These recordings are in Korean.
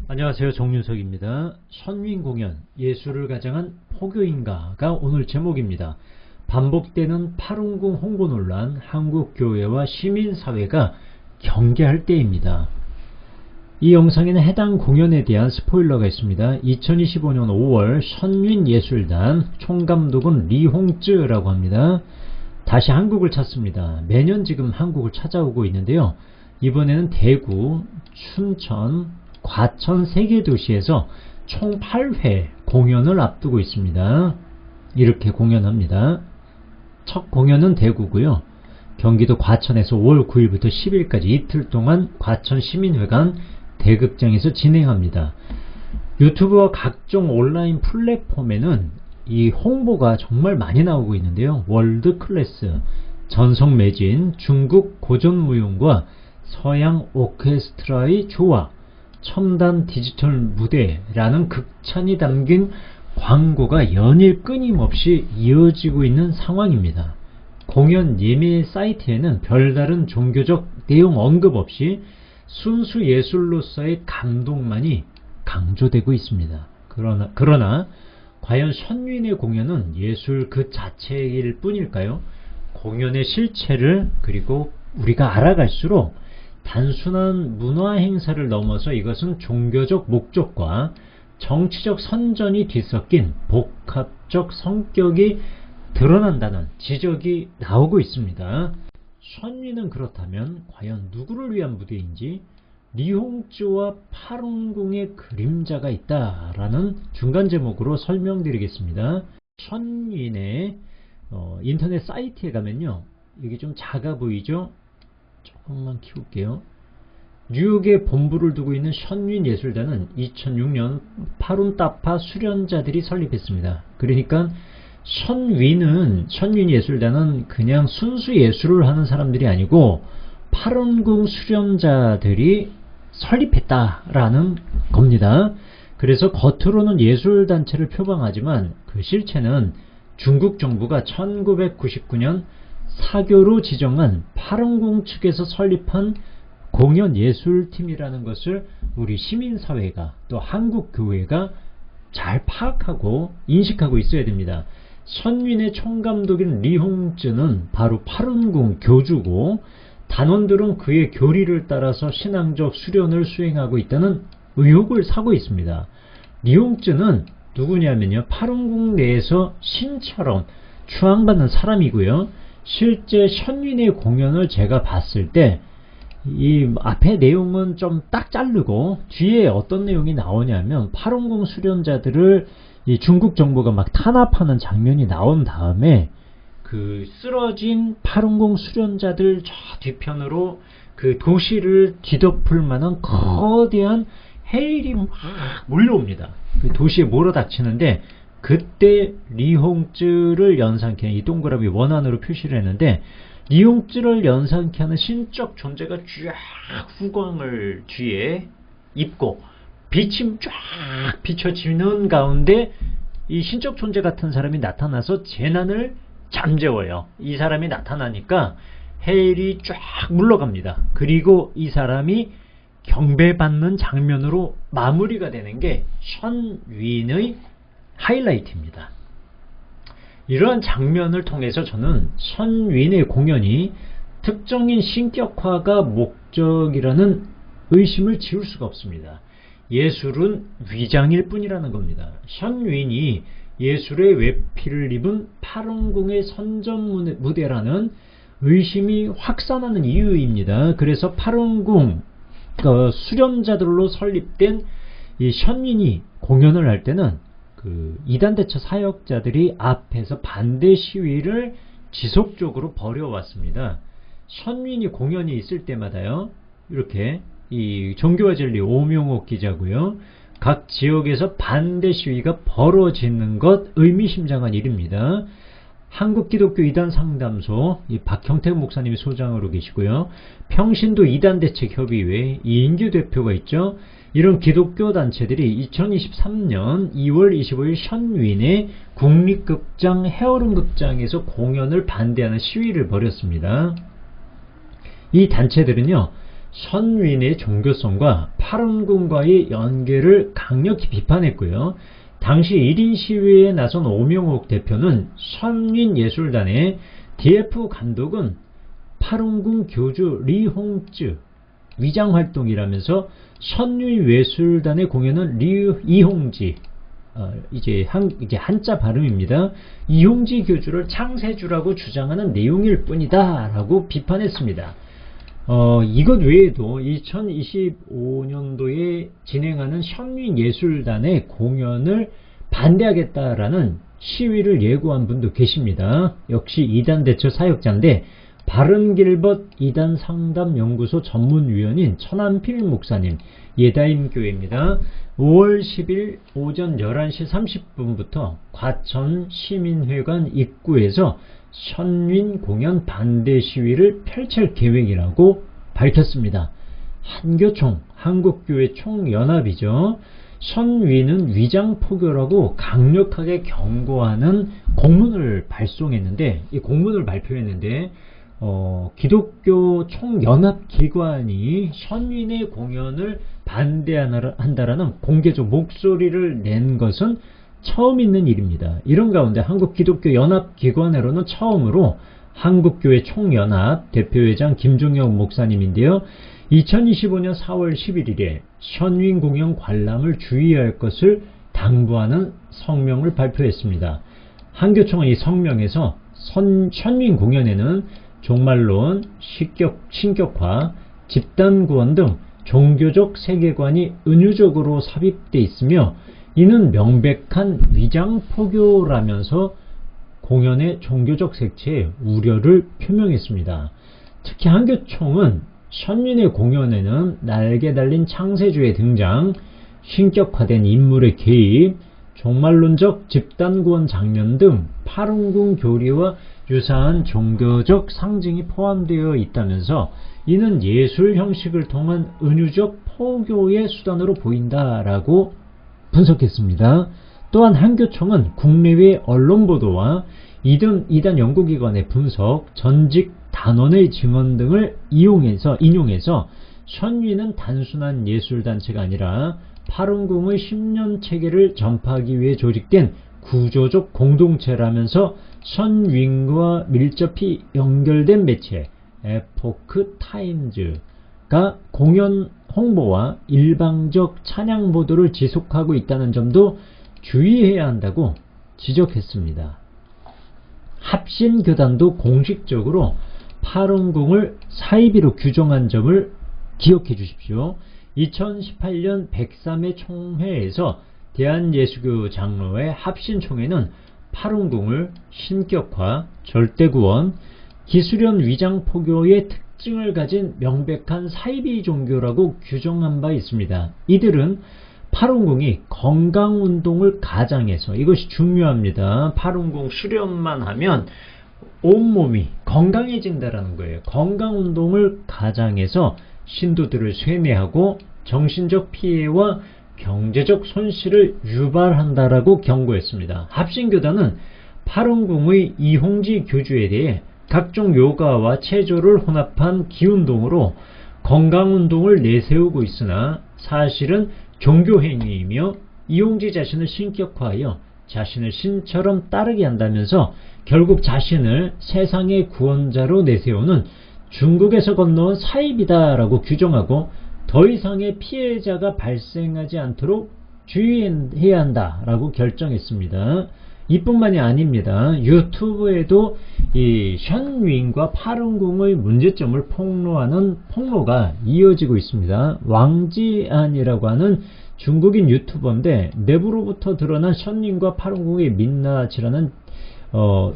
안녕하세요. 정윤석입니다. 선윈 공연, 예술을 가장한 포교인가가 오늘 제목입니다. 반복되는 파룬궁 홍보 논란, 한국교회와 시민사회가 경계할 때입니다. 이 영상에는 해당 공연에 대한 스포일러가 있습니다. 2025년 5월 선윈예술단 총감독은 리홍쯔라고 합니다. 다시 한국을 찾습니다. 매년 지금 한국을 찾아오고 있는데요. 이번에는 대구, 춘천, 과천 3개 도시에서 총 8회 공연을 앞두고 있습니다. 이렇게 공연합니다. 첫 공연은 대구고요. 경기도 과천에서 5월 9일부터 10일까지 이틀 동안 과천 시민회관 대극장에서 진행합니다. 유튜브와 각종 온라인 플랫폼에는 이 홍보가 정말 많이 나오고 있는데요. 월드클래스, 전성매진, 중국 고전무용과 서양 오케스트라의 조화, 첨단 디지털 무대라는 극찬이 담긴 광고가 연일 끊임없이 이어지고 있는 상황입니다. 공연 예매 사이트에는 별다른 종교적 내용 언급 없이 순수 예술로서의 감동만이 강조되고 있습니다. 그러나 과연 선윈의 공연은 예술 그 자체일 뿐일까요? 공연의 실체를 그리고 우리가 알아갈수록 단순한 문화 행사를 넘어서 이것은 종교적 목적과 정치적 선전이 뒤섞인 복합적 성격이 드러난다는 지적이 나오고 있습니다. 선윈은 그렇다면 과연 누구를 위한 무대인지, 리홍쯔와 파룬궁의 그림자가 있다라는 중간 제목으로 설명드리겠습니다. 선윈의 인터넷 사이트에 가면요, 이게 좀 작아 보이죠? 조금만 키울게요. 뉴욕에 본부를 두고 있는 선윈예술단은 2006년 파룬타파 수련자들이 설립했습니다. 그러니까 선윈예술단은 그냥 순수 예술을 하는 사람들이 아니고 파룬궁 수련자들이 설립했다라는 겁니다. 그래서 겉으로는 예술단체를 표방하지만 그 실체는 중국 정부가 1999년 사교로 지정한 파룬궁 측에서 설립한 공연예술팀이라는 것을 우리 시민사회가 또 한국교회가 잘 파악하고 인식하고 있어야 됩니다. 선윈의 총감독인 리홍쯔는 바로 파룬궁 교주고, 단원들은 그의 교리를 따라서 신앙적 수련을 수행하고 있다는 의혹을 사고 있습니다. 리홍쯔는 누구냐면요, 파룬궁 내에서 신처럼 추앙받는 사람이고요. 실제 선윈의 공연을 제가 봤을 때 이 앞에 내용은 좀 딱 자르고 뒤에 어떤 내용이 나오냐면, 파룬궁 수련자들을 이 중국 정부가 막 탄압하는 장면이 나온 다음에 그 쓰러진 파룬궁 수련자들 저 뒤편으로 그 도시를 뒤덮을 만한 거대한 해일이 막 몰려옵니다. 그 도시에 몰아닥치는데, 그때 리홍쯔를 연상케 하는, 이 동그라미 원안으로 표시를 했는데, 리홍쯔를 연상케 하는 신적 존재가 쫙 후광을 뒤에 입고 빛이 쫙 비춰지는 가운데 이 신적 존재 같은 사람이 나타나서 재난을 잠재워요. 이 사람이 나타나니까 해일이 쫙 물러갑니다. 그리고 이 사람이 경배받는 장면으로 마무리가 되는 게 선윈의 하이라이트입니다. 이러한 장면을 통해서 저는 선윈의 공연이 특정인 신격화가 목적이라는 의심을 지울 수가 없습니다. 예술은 위장일 뿐이라는 겁니다. 선윈이 예술의 외피를 입은 파룬궁의 선전 무대라는 의심이 확산하는 이유입니다. 그래서 파룬궁 수련자들로 설립된 이 선윈이 공연을 할 때는 그 이단대처 사역자들이 앞에서 반대 시위를 지속적으로 벌여왔습니다. 선윈이 공연이 있을 때마다요, 이렇게 이 종교와 진리 오명옥 기자고요, 각 지역에서 반대 시위가 벌어지는 것 의미심장한 일입니다. 한국기독교 이단상담소 이 박형택 목사님이 소장으로 계시고요, 평신도 이단대책협의회 이인규 대표가 있죠. 이런 기독교 단체들이 2023년 2월 25일 선윈의 국립극장 헤어룸극장에서 공연을 반대하는 시위를 벌였습니다. 이 단체들은요, 선윈의 종교성과 파룬궁과의 연계를 강력히 비판했고요. 당시 1인 시위에 나선 오명옥 대표는 선윈예술단의 DF 감독은 파룬궁 교주 리홍쯔 위장활동이라면서 선윈예술단의 공연은 이홍지 이제 한자 발음입니다. 이홍지 교주를 창세주라고 주장하는 내용일 뿐이다 라고 비판했습니다. 이것 외에도 2025년도에 진행하는 선윈예술단의 공연을 반대하겠다라는 시위를 예고한 분도 계십니다. 역시 이단 대처 사역자인데 바른길벗 이단 상담연구소 전문위원인 천안필 목사님, 예다임교회입니다. 5월 10일 오전 11시 30분부터 과천 시민회관 입구에서 선윈 공연 반대 시위를 펼칠 계획이라고 밝혔습니다. 한교총, 한국교회 총연합이죠. 선윈은 위장포교라고 강력하게 경고하는 공문을 발표했는데 기독교 총연합기관이 선윈의 공연을 반대한다라는 공개적 목소리를 낸 것은 처음 있는 일입니다. 이런 가운데 한국기독교연합기관으로는 처음으로 한국교회 총연합 대표회장 김종혁 목사님인데요. 2025년 4월 11일에 선윈 공연 관람을 주의할 것을 당부하는 성명을 발표했습니다. 한교총은 이 성명에서 선윈 공연에는 종말론, 신격화, 집단구원 등 종교적 세계관이 은유적으로 삽입되어 있으며 이는 명백한 위장포교라면서 공연의 종교적 색채에 우려를 표명했습니다. 특히 한교총은 선윈의 공연에는 날개 달린 창세주의 등장, 신격화된 인물의 개입, 종말론적 집단구원 장면 등 파룬궁 교리와 유사한 종교적 상징이 포함되어 있다면서 이는 예술 형식을 통한 은유적 포교의 수단으로 보인다라고 분석했습니다. 또한 한교총은 국내외 언론 보도와 이단 연구기관의 분석, 전직 단원의 증언 등을 인용해서 선윈은 단순한 예술단체가 아니라 파룬궁의 10년 체계를 전파하기 위해 조직된 구조적 공동체라면서 선윈과 밀접히 연결된 매체 에포크 타임즈가 공연 홍보와 일방적 찬양 보도를 지속하고 있다는 점도 주의해야 한다고 지적했습니다. 합신교단도 공식적으로 파룬궁을 사이비로 규정한 점을 기억해 주십시오. 2018년 103회 총회에서 대한예수교 장로회 합신총회는 파룬궁을 신격화, 절대구원, 기술연 위장포교의 특징을 가진 명백한 사이비 종교라고 규정한 바 있습니다. 이들은 파룬궁이 건강운동을 가장해서, 이것이 중요합니다. 파룬궁 수련만 하면 온몸이 건강해진다라는 거예요. 건강운동을 가장해서 신도들을 쇠뇌하고 정신적 피해와 경제적 손실을 유발한다라고 경고했습니다. 합신교단은 파룬궁의 이홍지 교주에 대해 각종 요가와 체조를 혼합한 기운동으로 건강운동을 내세우고 있으나 사실은 종교행위이며 이홍지 자신을 신격화하여 자신을 신처럼 따르게 한다면서 결국 자신을 세상의 구원자로 내세우는 중국에서 건너온 사입이다라고 규정하고 더 이상의 피해자가 발생하지 않도록 주의해야 한다라고 결정했습니다. 이뿐만이 아닙니다. 유튜브에도 이 선윈과 파룬궁의 문제점을 폭로하는 폭로가 이어지고 있습니다. 왕지안이라고 하는 중국인 유튜버인데 내부로부터 드러난 선윈과 파룬궁의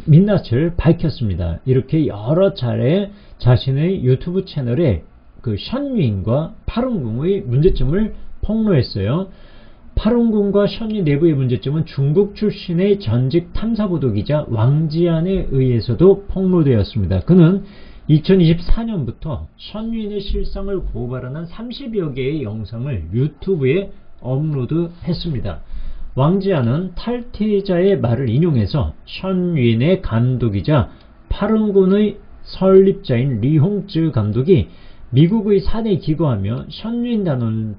민낯을 밝혔습니다. 이렇게 여러 차례 자신의 유튜브 채널에 그 선윈과 파룬궁의 문제점을 폭로했어요. 파룬궁과 선윈 내부의 문제점은 중국 출신의 전직 탐사보도 기자 왕지안에 의해서도 폭로되었습니다. 그는 2024년부터 선윈의 실상을 고발하는 30여 개의 영상을 유튜브에 업로드했습니다. 왕지안은 탈퇴자의 말을 인용해서 선윈의 감독이자 파룬궁의 설립자인 리홍쯔 감독이 미국의 사내에 기거하며 현지인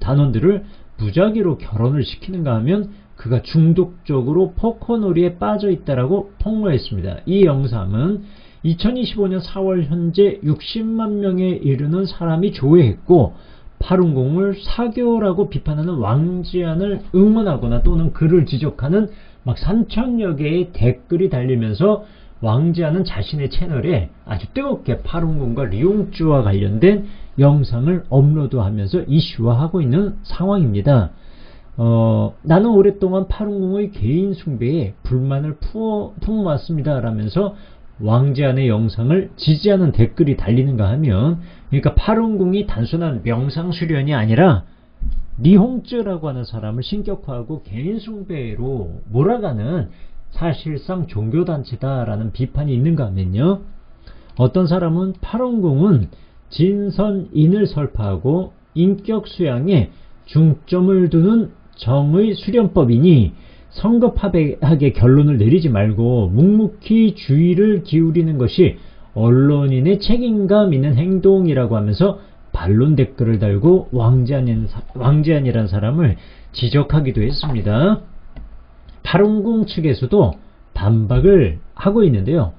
단원들을 무작위로 결혼을 시키는가 하면 그가 중독적으로 포커놀이에 빠져 있다라고 폭로했습니다. 이 영상은 2025년 4월 현재 60만 명에 이르는 사람이 조회했고 파룬궁을 사교라고 비판하는 왕지안을 응원하거나 또는 그를 지적하는 막 3,000여 개의 댓글이 달리면서 왕지안은 자신의 채널에 아주 뜨겁게 파룬궁과 리옹주와 관련된 영상을 업로드하면서 이슈화하고 있는 상황입니다. 나는 오랫동안 파룬궁의 개인 숭배에 불만을 품어왔습니다 라면서 왕지안의 영상을 지지하는 댓글이 달리는가 하면, 그러니까 파룬궁이 단순한 명상 수련이 아니라 리홍쯔라고 하는 사람을 신격화하고 개인 숭배로 몰아가는 사실상 종교단체다라는 비판이 있는가 하면요, 어떤 사람은 파룬궁은 진선인을 설파하고 인격 수양에 중점을 두는 정의 수련법이니 성급하게 결론을 내리지 말고 묵묵히 주의를 기울이는 것이 언론인의 책임감 있는 행동이라고 하면서 반론 댓글을 달고 왕지안이라는 사람을 지적하기도 했습니다. 파룬궁 측에서도 반박을 하고 있는데요.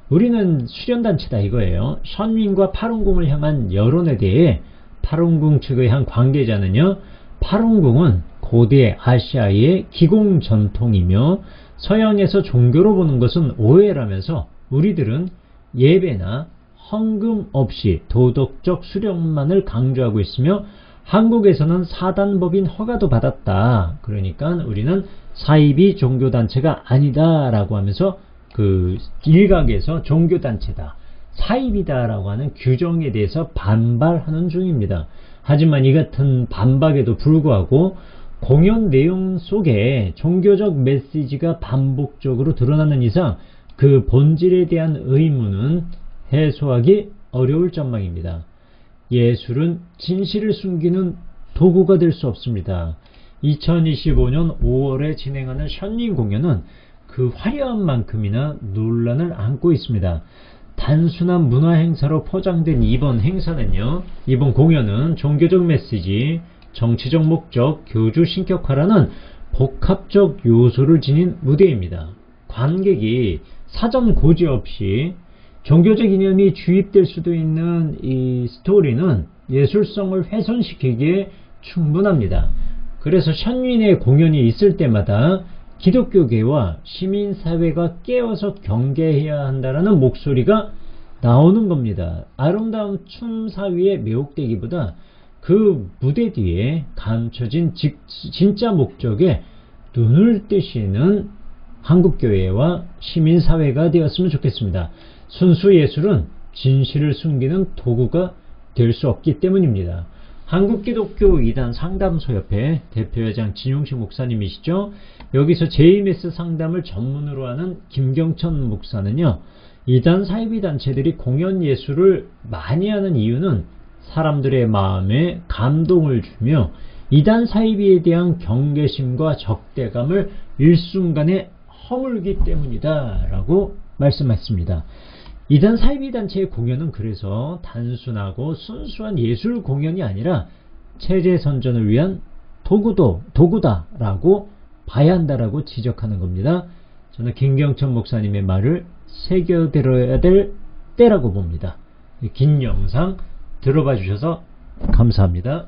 우리는 수련단체다 이거예요. 션윈과 파룬궁을 향한 여론에 대해 파룬궁 측의 한 관계자는요, 파룬궁은 고대 아시아의 기공 전통이며 서양에서 종교로 보는 것은 오해라면서 우리들은 예배나 헌금 없이 도덕적 수련만을 강조하고 있으며 한국에서는 사단법인 허가도 받았다. 그러니까 우리는 사이비 종교단체가 아니다 라고 하면서 그 일각에서 종교단체다, 사이비다 라고 하는 규정에 대해서 반발하는 중입니다. 하지만 이 같은 반박에도 불구하고 공연 내용 속에 종교적 메시지가 반복적으로 드러나는 이상 그 본질에 대한 의문은 해소하기 어려울 전망입니다. 예술은 진실을 숨기는 도구가 될 수 없습니다. 2025년 5월에 진행하는 션윈 공연은 그 화려한 만큼이나 논란을 안고 있습니다. 단순한 문화 행사로 포장된 이번 행사는요, 이번 공연은 종교적 메시지, 정치적 목적, 교주 신격화라는 복합적 요소를 지닌 무대입니다. 관객이 사전 고지 없이 종교적 이념이 주입될 수도 있는 이 스토리는 예술성을 훼손시키기에 충분합니다. 그래서 션윈의 공연이 있을 때마다 기독교계와 시민사회가 깨어서 경계해야 한다는 목소리가 나오는 겁니다. 아름다운 춤사위에 매혹되기보다 그 무대 뒤에 감춰진 진짜 목적에 눈을 뜨시는 한국교회와 시민사회가 되었으면 좋겠습니다. 순수 예술은 진실을 숨기는 도구가 될 수 없기 때문입니다. 한국기독교 이단 상담소협회 대표회장 진용식 목사님이시죠. 여기서 JMS 상담을 전문으로 하는 김경천 목사는요, 이단 사이비 단체들이 공연 예술을 많이 하는 이유는 사람들의 마음에 감동을 주며 이단 사이비에 대한 경계심과 적대감을 일순간에 허물기 때문이다 라고 말씀했습니다. 이단 사이비 단체의 공연은 그래서 단순하고 순수한 예술 공연이 아니라 체제 선전을 위한 도구다 라고 봐야 한다라고 지적하는 겁니다. 저는 김경천 목사님의 말을 새겨들어야 될 때라고 봅니다. 긴 영상 들어봐 주셔서 감사합니다.